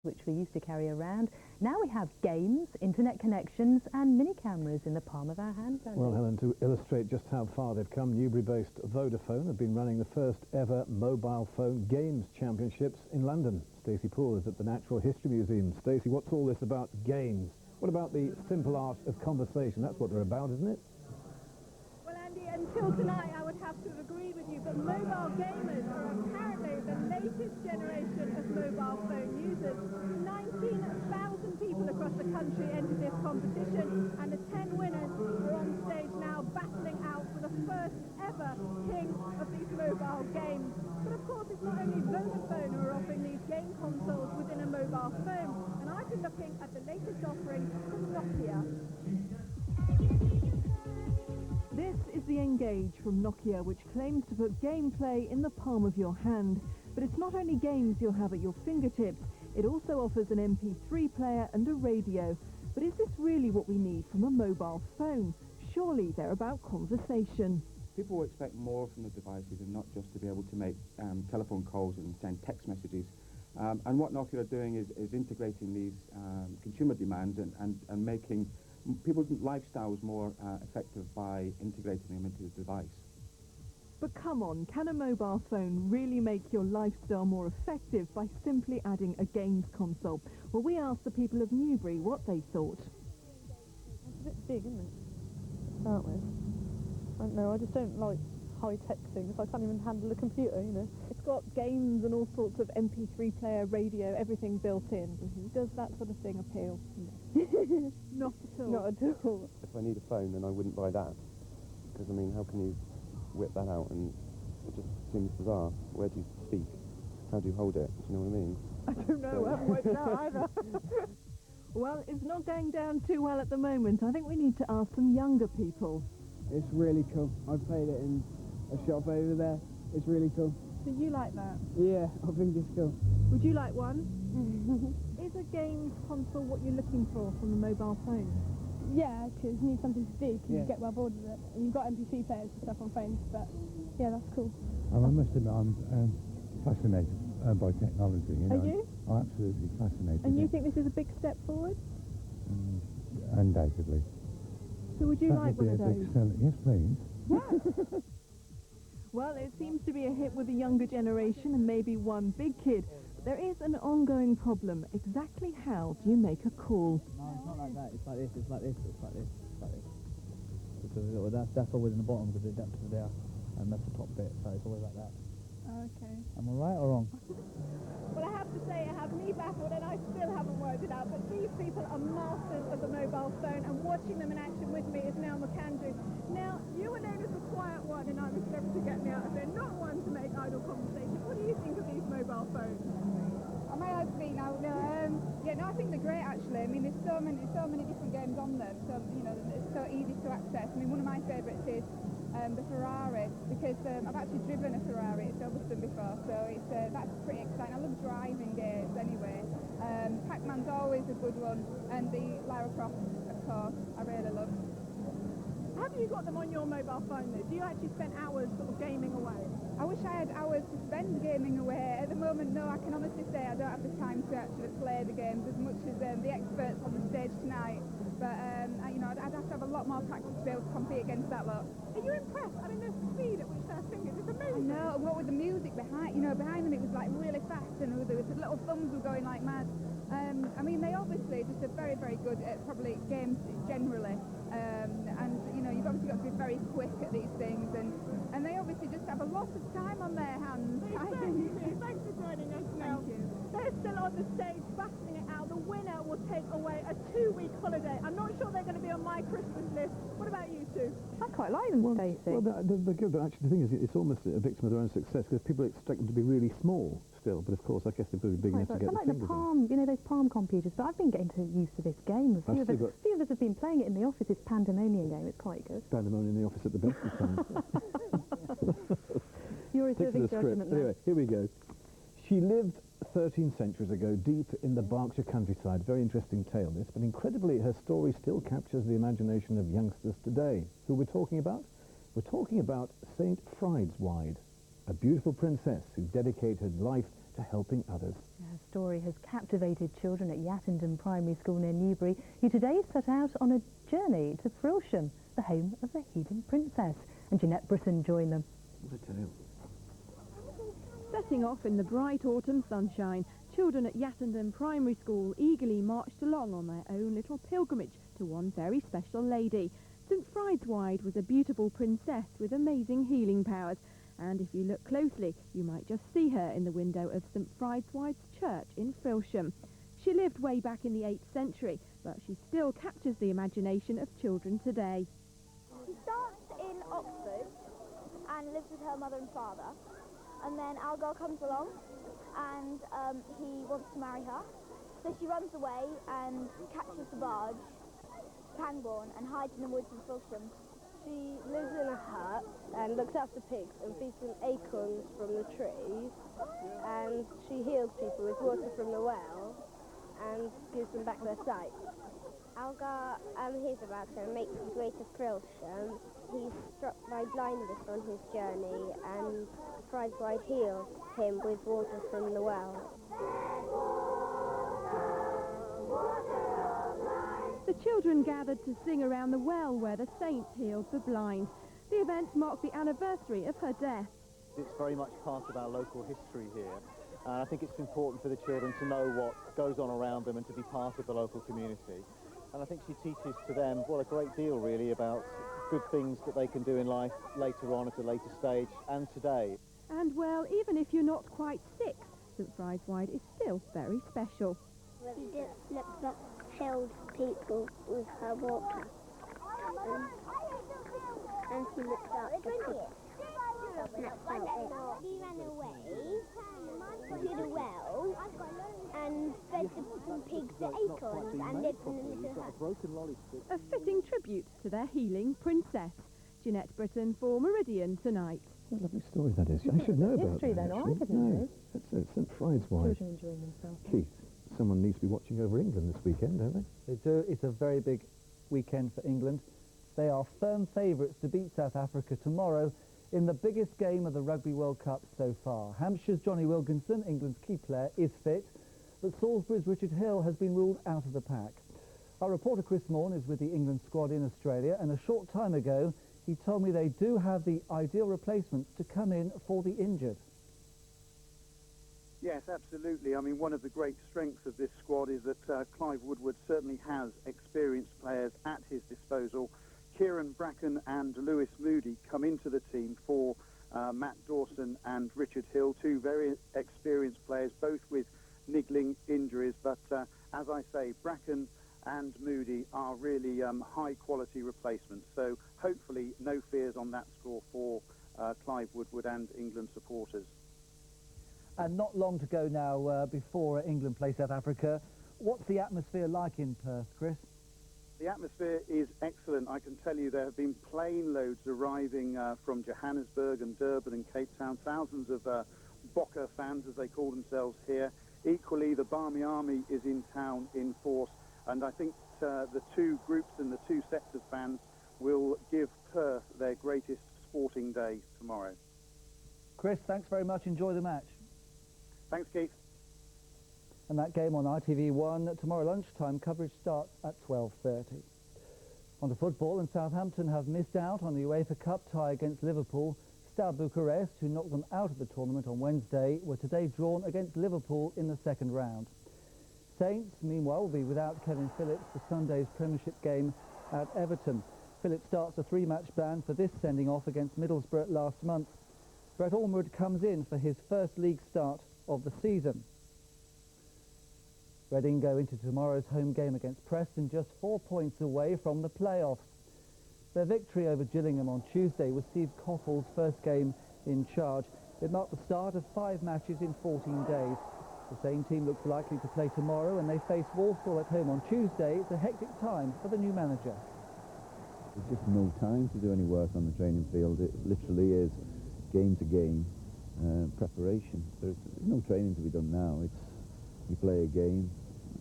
which we used to carry around. Now we have games, internet connections and mini cameras in the palm of our hands. Well, Helen, to illustrate just how far they've come, Newbury-based Vodafone have been running the first ever mobile phone games championships in London. Stacey Poole is at the Natural History Museum. Stacey, what's all this about games? What about the simple art of conversation? That's what they're about, isn't it? Well, Andy, until tonight I would have to agree with you, but mobile gamers are apparently the latest generation of mobile phone users. 19,000 people across the country entered this competition, and the 10 winners are on stage now battling out for the first ever king of these mobile games. But of course, it's not only Vodafone who are offering these game consoles within a mobile phone, and I've been looking at the latest offering from Nokia. This is the Engage from Nokia, which claims to put gameplay in the palm of your hand. But it's not only games you'll have at your fingertips, it also offers an MP3 player and a radio. But is this really what we need from a mobile phone? Surely they're about conversation. People will expect more from the devices and not just to be able to make telephone calls and send text messages. And what Nokia are doing is integrating these consumer demands and making people's lifestyles more effective by integrating them into the device. But come on, can a mobile phone really make your lifestyle more effective by simply adding a games console? Well, we asked the people of Newbury what they thought. It's a bit big, isn't it, to start with? I don't know, I just don't like high-tech things. I can't even handle a computer, you know. It's got games and all sorts of MP3 player, radio, everything built in. Does that sort of thing appeal? No. Not at all. Not at all. If I need a phone, then I wouldn't buy that. Because, I mean, how can you whip that out? And it just seems bizarre. Where do you speak? How do you hold it? Do you know what I mean? I don't know, I haven't worked it out either. Well, it's not going down too well at the moment. I think we need to ask some younger people. It's really cool. I played it in a shop over there. It's really cool. Do you like that? Yeah, I think it's cool. Would you like one? Is a games console what you're looking for from a mobile phone? Yeah, because you need something to do, because you get well bored with it. And you've got MP3 players and stuff on phones, but yeah, that's cool. I must admit, I'm fascinated by technology. You know, Are you? I'm absolutely fascinated. And you think this is a big step forward? Undoubtedly. So would you like one of those? Yes, please. Well, it seems to be a hit with the younger generation and maybe one big kid. But there is an ongoing problem. Exactly how do you make a call? No, it's not like that. It's like this, it's like this, it's like this, it's like this. Because that's always in the bottom, because that's there, and that's the top bit, so it's always like that. Okay. Am I right or wrong? Well, I have to say, I have me baffled, and I still haven't worked it out, but these people are masters of the mobile phone, and watching them in action with me is now McAndrew. Now, you were known as the quiet one, and I'm a celebrity getting me out of there, not one to make idle conversation. What do you think of these mobile phones? Am I allowed to speak now? No, I think they're great actually. I mean, there's so many different games on them, so you know, it's so easy to access. I mean, one of my favourites is the Ferrari, because I've actually driven a Ferrari at Silverstone before, so it's that's pretty exciting. I love driving games anyway. Pac-Man's always a good one, and the Lara Croft, of course, I really love. Have you got them on your mobile phone though? Do you actually spend hours sort of gaming away? I wish I had hours to spend gaming away. At the moment, no, I can honestly say I don't have the time to actually play the games as much as the experts on the stage tonight. But, you know, I'd have to have a lot more practice to be able to compete against that lot. Are you impressed? I mean, the speed at which they're singing is amazing. I know, what with the music behind, you know, behind them it was like really fast, and the little thumbs were going like mad. I mean, they obviously just are very, very good at probably games generally. And, you know, you've obviously got to be very quick at these things, and they obviously just have a lot of time on their hands. Thanks for joining us now. Thank you. They're still on the stage battling it out. The winner will take away a 2-week holiday. I'm not sure they're going to be on my Christmas list. What about you two? I quite like them, Stacey. Well, they're good, but actually the thing is, it's almost a victim of their own success, because people expect them to be really small still, but of course I guess they've got to be big enough to get the like fingers the Palm, you know, those Palm computers, but I've been getting used to this game. A few of us have been playing it in the office, this Pandemonium game. It's quite good. Pandemonium in the office at the best of times. You're reserving judgment now. Anyway, here we go. She lived 13 centuries ago, deep in the Berkshire countryside. Very interesting tale, this, but incredibly, her story still captures the imagination of youngsters today. Who we're talking about? We're talking about St. Fried's Wide, a beautiful princess who dedicated life to helping others. Her story has captivated children at Yattendon Primary School near Newbury, who today set out on a journey to Frilsham, the home of the Healing Princess. And Jeanette Britton joined them. What a tale. Setting off in the bright autumn sunshine, children at Yattendon Primary School eagerly marched along on their own little pilgrimage to one very special lady. St Friedwide was a beautiful princess with amazing healing powers, and if you look closely, you might just see her in the window of St Friedwide's Church in Frilsham. She lived way back in the 8th century, but she still captures the imagination of children today. She starts in Oxford and lives with her mother and father, and then our girl comes along and he wants to marry her, so she runs away and catches the barge, Pangbourne, and hides in the woods in Frilsham. She lives in a hut and looks after pigs and feeds them acorns from the trees, and she heals people with water from the well and gives them back their sight. Algar, he's about to make his way to Frilsham. He's struck by blindness on his journey, and Friedwide heals him with water from the well. The children gathered to sing around the well where the saint healed the blind. The event marked the anniversary of her death. It's very much part of our local history here, and I think it's important for the children to know what goes on around them and to be part of the local community. And I think she teaches to them, well, a great deal really about good things that they can do in life later on at a later stage and today. And well, even if you're not quite 6, St Friedwide is still very special. She just healed people with her water, and she looked after pigs. She ran away to the well and fed the pigs the acorns and lived in a little hut. A fitting tribute to their healing princess. Jeanette Britton for Meridian Tonight. What a lovely story that is. I should know about history that, then, actually. I didn't know. It's St Friedwide. Children enjoying themselves. Keith, someone needs to be watching over England this weekend, don't they? They do. It's a very big weekend for England. They are firm favourites to beat South Africa tomorrow in the biggest game of the Rugby World Cup so far. Hampshire's Johnny Wilkinson, England's key player, is fit, but Salisbury's Richard Hill has been ruled out of the pack. Our reporter Chris Morn is with the England squad in Australia, and a short time ago he told me they do have the ideal replacements to come in for the injured. Yes, absolutely. I mean, one of the great strengths of this squad is that Clive Woodward certainly has experienced players at his disposal. Kieran Bracken and Lewis Moody come into the team for Matt Dawson and Richard Hill, two very experienced players, both with niggling injuries. But as I say, Bracken and Moody are really high-quality replacements. So hopefully no fears on that score for Clive Woodward and England supporters. And not long to go now before England play South Africa. What's the atmosphere like in Perth, Chris? The atmosphere is excellent. I can tell you there have been plane loads arriving from Johannesburg and Durban and Cape Town. Thousands of Bokke fans, as they call themselves here. Equally, the Barmy Army is in town in force. And I think the two groups and the two sets of fans will give Perth their greatest sporting day tomorrow. Chris, thanks very much. Enjoy the match. Thanks, Keith. And that game on ITV1 tomorrow lunchtime. Coverage starts at 12:30. On to football, and Southampton have missed out on the UEFA Cup tie against Liverpool. Steaua Bucharest, who knocked them out of the tournament on Wednesday, were today drawn against Liverpool in the second round. Saints, meanwhile, will be without Kevin Phillips for Sunday's Premiership game at Everton. Phillips starts a 3-match ban for this sending off against Middlesbrough last month. Brett Ormwood comes in for his first league start of the season. Reading go into tomorrow's home game against Preston just 4 points away from the playoffs. Their victory over Gillingham on Tuesday was Steve Coppell's first game in charge. It marked the start of 5 matches in 14 days. The same team looks likely to play tomorrow, and they face Walsall at home on Tuesday. It's a hectic time for the new manager. There's just no time to do any work on the training field. It literally is game to game preparation. There's no training to be done now. It's you play a game,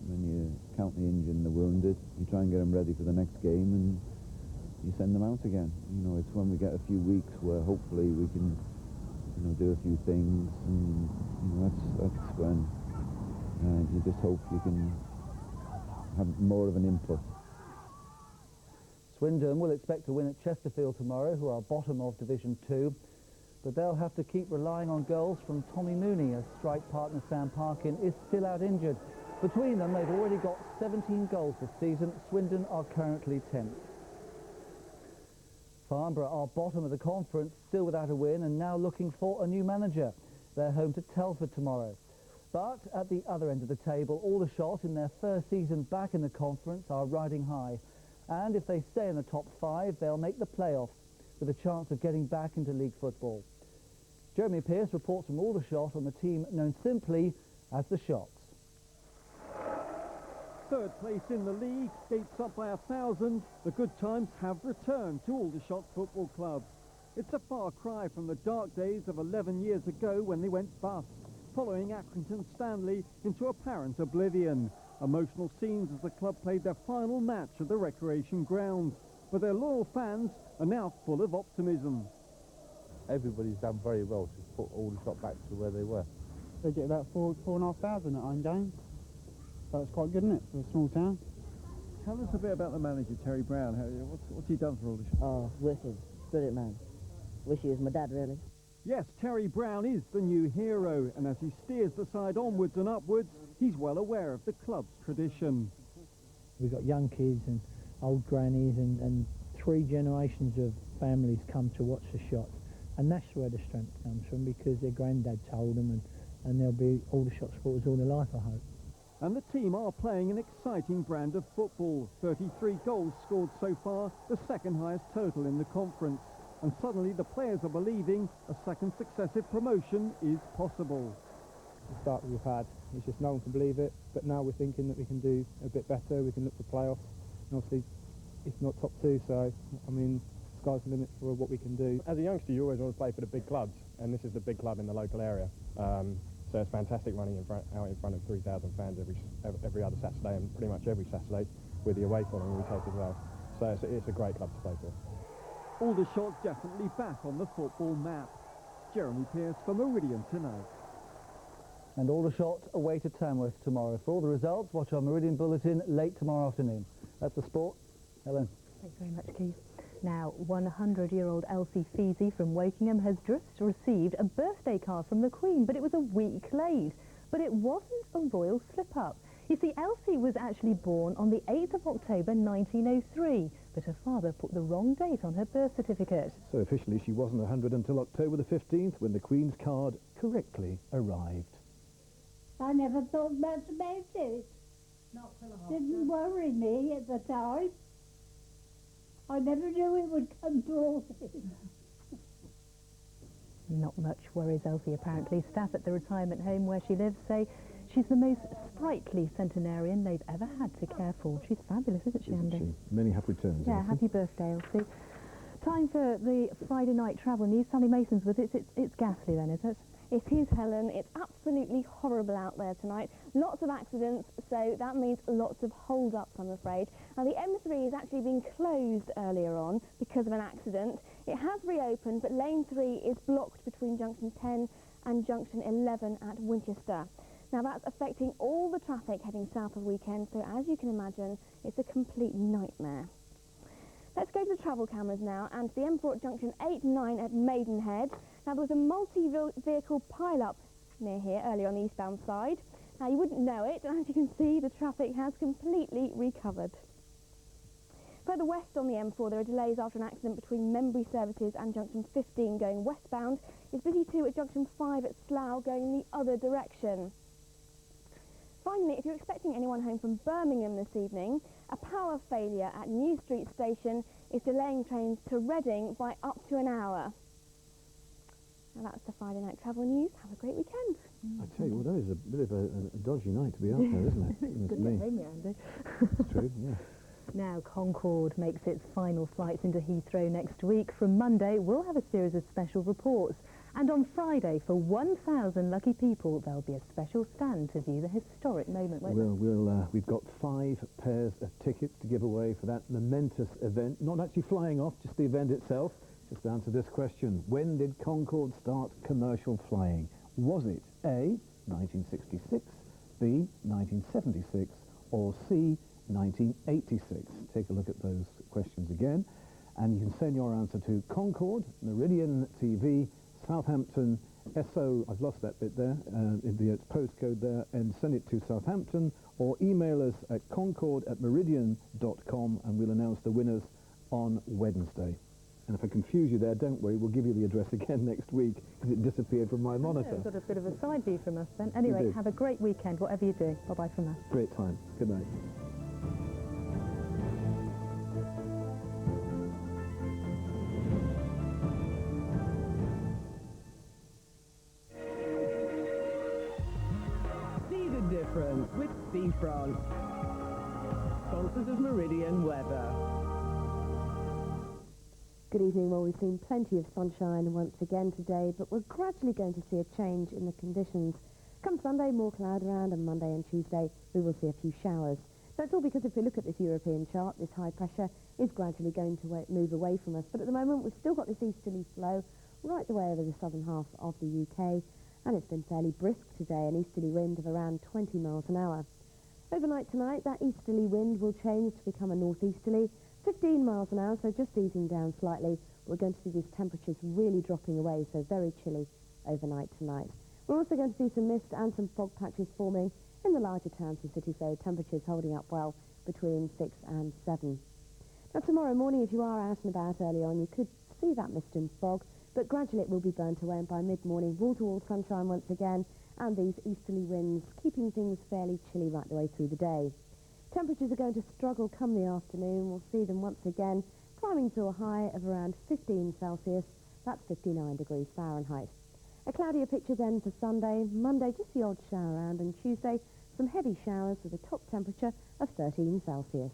when you count the injured and the wounded, you try and get them ready for the next game, and you send them out again. You know, it's when we get a few weeks where hopefully we can you know, do a few things, and you know, that's when you just hope you can have more of an input. Swindon will expect to win at Chesterfield tomorrow, who are bottom of Division 2, but they'll have to keep relying on goals from Tommy Mooney as strike partner Sam Parkin is still out injured. Between them, they've already got 17 goals this season. Swindon are currently 10th. Farnborough are bottom of the conference, still without a win, and now looking for a new manager. They're home to Telford tomorrow. But at the other end of the table, Aldershot, in their first season back in the conference, are riding high. And if they stay in the top 5, they'll make the playoffs, with a chance of getting back into league football. Jeremy Pearce reports from Aldershot on the team known simply as the Shots. Third place in the league, gates up by 1,000. The good times have returned to Aldershot Football Club. It's a far cry from the dark days of 11 years ago when they went bust, following Accrington Stanley into apparent oblivion. Emotional scenes as the club played their final match at the recreation ground. But their loyal fans are now full of optimism. Everybody's done very well to put Aldershot back to where they were. They get about 4,500 at home games. So it's quite good, isn't it, for a small town? Tell us a bit about the manager, Terry Brown. What's he done for Aldershot? Oh, wicked. Brilliant man. Wish he was my dad, really. Yes, Terry Brown is the new hero, and as he steers the side onwards and upwards, he's well aware of the club's tradition. We've got young kids and old grannies and 3 generations of families come to watch the Shots, and that's where the strength comes from, because their granddad told them, and they'll be Aldershot supporters all their life, I hope. And the team are playing an exciting brand of football. 33 goals scored so far, the second highest total in the conference. And suddenly the players are believing a second successive promotion is possible. The start we've had, it's just no one can believe it, but now we're thinking that we can do a bit better, we can look for playoffs, and obviously it's not top 2, so I mean, sky's the limit for what we can do. As a youngster, you always want to play for the big clubs, and this is the big club in the local area. So it's fantastic running out in front of 3,000 fans every other Saturday, and pretty much every Saturday with the away following we take as well. So it's a great club to play for. Aldershot definitely back on the football map. Jeremy Pearce for Meridian Tonight. And Aldershot away to Tamworth tomorrow. For all the results, watch our Meridian Bulletin late tomorrow afternoon. That's the sport. Helen. Thanks very much, Keith. Now, 100-year-old Elsie Feasy from Wokingham has just received a birthday card from the Queen, but it was a week late. But it wasn't a royal slip-up. You see, Elsie was actually born on the 8th of October 1903, but her father put the wrong date on her birth certificate. So officially she wasn't 100 until October the 15th, when the Queen's card correctly arrived. I never thought much about it. Didn't worry me at the time. I never knew it would come to all this. Not much worries Elsie, apparently. Staff at the retirement home where she lives say she's the most sprightly centenarian they've ever had to care for. She's fabulous, isn't she, Andy? Many happy returns. Yeah, happy birthday, Elsie. Time for the Friday night travel news. Sally Mason's with it. It's ghastly then, is it? It is, Helen. It's absolutely horrible out there tonight. Lots of accidents, so that means lots of hold-ups, I'm afraid. Now, the M3 has actually been closed earlier on because of an accident. It has reopened, but lane 3 is blocked between junction 10 and junction 11 at Winchester. Now, that's affecting all the traffic heading south of weekend, so as you can imagine, it's a complete nightmare. Let's go to the travel cameras now, and the M4 at junction 8 and 9 at Maidenhead. Now, there was a multi-vehicle pile-up near here earlier on the eastbound side. Now, you wouldn't know it, and as you can see, the traffic has completely recovered. Further west on the M4, there are delays after an accident between Membury Services and junction 15 going westbound. It's busy too at junction 5 at Slough going the other direction. Finally, if you're expecting anyone home from Birmingham this evening, a power failure at New Street Station is delaying trains to Reading by up to an hour. Now that's the Friday night travel news. Have a great weekend. I tell you what, that is a bit of a dodgy night to be out there, isn't it? Good me. home, Andy. It's true, yeah. Now, Concorde makes its final flights into Heathrow next week. From Monday, we'll have a series of special reports. And on Friday, for 1,000 lucky people, there'll be a special stand to view the historic moment, won't there? We've got 5 pairs of tickets to give away for that momentous event. Not actually flying off, just the event itself. Just answer this question. When did Concorde start commercial flying? Was it A, 1966, B, 1976, or C, 1986? Take a look at those questions again, and you can send your answer to Concorde, Meridian TV, Southampton, SO, I've lost that bit there, the postcode there, and send it to Southampton, or email us at concorde@meridian.com, and we'll announce the winners on Wednesday. And if I confuse you there, don't worry, we'll give you the address again next week, because it disappeared from my monitor. Got a bit of a side view from us then. Anyway, have a great weekend, whatever you do. Bye-bye from us. Great time. Good night. See the difference with Seafront. Sponsors of Meridian Weather. Good evening. Well, we've seen plenty of sunshine once again today, but we're gradually going to see a change in the conditions. Come Sunday, more cloud around, and Monday and Tuesday, we will see a few showers. That's all because if we look at this European chart, this high pressure is gradually going to move away from us. But at the moment, we've still got this easterly flow right the way over the southern half of the UK, and it's been fairly brisk today, an easterly wind of around 20 miles an hour. Overnight tonight, that easterly wind will change to become a northeasterly, 15 miles an hour, so just easing down slightly. We're going to see these temperatures really dropping away, so very chilly overnight tonight. We're also going to see some mist and some fog patches forming in the larger towns and cities, so temperatures holding up well between 6 and 7. Now tomorrow morning, if you are out and about early on, you could see that mist and fog, but gradually it will be burnt away, and by mid-morning, wall-to-wall sunshine once again, and these easterly winds keeping things fairly chilly right the way through the day. Temperatures are going to struggle come the afternoon. We'll see them once again climbing to a high of around 15 Celsius. That's 59 degrees Fahrenheit. A cloudier picture then for Sunday. Monday, just the odd shower around, and Tuesday, some heavy showers with a top temperature of 13 Celsius.